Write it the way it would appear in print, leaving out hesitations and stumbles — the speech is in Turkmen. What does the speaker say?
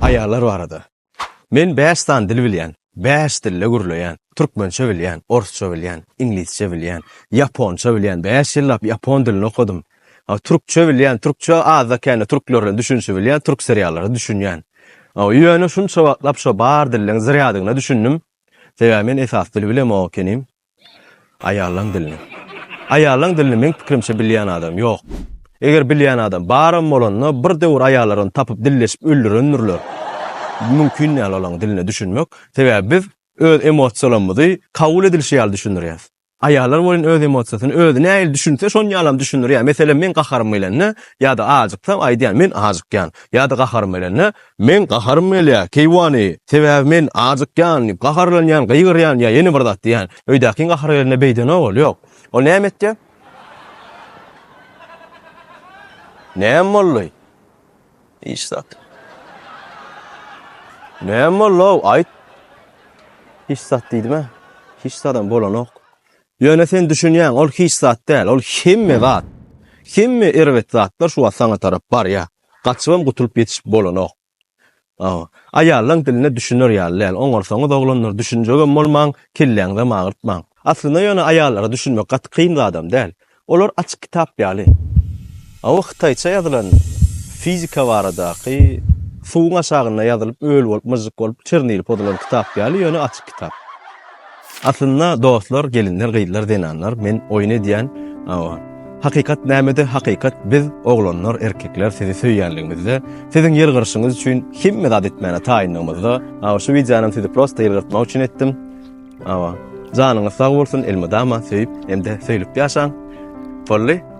ayarlar barada. Men 5 tan dil bilýän, 5 dille gürleýän, türkmençe bilýän, orsça bilýän, inglizçe bilýän, japonça bilýän, 5 ýyllap japon dilini okudum. Türkçe bilýän, türkçe azda kene türklerle düşünse bilýän, türk seriallary düşünýän. Ýöne şunça wagtlap şo bar dilleň ziryadygyna düşündüm. Sebäbi men esas dil bilem o kenim. Ayarlaň dilini. Ayarlaň dilini men pikirimçe bilýän adam ýok. Eger bilýän adam barym bolanyna bir döwür ayarlaryny tapyp dilleşip öldürendirler. Mümkin ýaly olan dilini düşünmek. Sebäbi biz öz emosiýalarymyzy kabul edilşi ýaly düşünürýäs. Ayarlar bolan öz emosiýasyny özü näil düşünse şon ýalam düşünürýär. Meselem men gaharym bilenni ýa-da ajyksam aýdýan men ajykýan. ýa-da gaharym bilenni men gaharym bilen keýwany. Sebäbi men ajykýan, gaharlanýan, gygyrýan ýa ýene bir zat diýän. Öýdäki gaharlaryna beýden ol ýok. O näme etdi? Näme boldy? Hiç zat. Näme boldy? Aýt. Hiç zat diýdimi? Hiç zatdan bolan ok. Ýöne sen düşünýän, ol hiç zat däl, ol hemme zat. Hemme erwet zatlar şu saňa tarap bar ýa. Gaçybam gutulup ýetişip bolan ok. Ayarlaň diline düşünür ýaly. Oňarsaňyz oglanlar düşünjegem bolmaň, kelleňde magyrtmaň. Aslynda ýöne ayarlara düşünmek gat kyn adam däl. Olar açyk kitap ýaly. Wagtdaýça ýazylan fizika baradaky suwun aşagyna ýazylyp öl bolup, myzyk bolup, çernilip odulan kitap ýaly, ýöne açyk kitap. Aslynda dostlar, gelinler, gyýdylar denanlar, men oýun edýän, hakykat nämede? Hakykat biz oglanlar, erkekler sizi söýýänligimizde, siziň ýergirşiňiz üçin hemme zat etmäne taýynnygymyzda, şu wideonymy sizi prosta ýergirtmek üçin etdim. Janyňyz sag bolsun, elmydama söýüp, hemde söýülip ýaşaň. Bolly.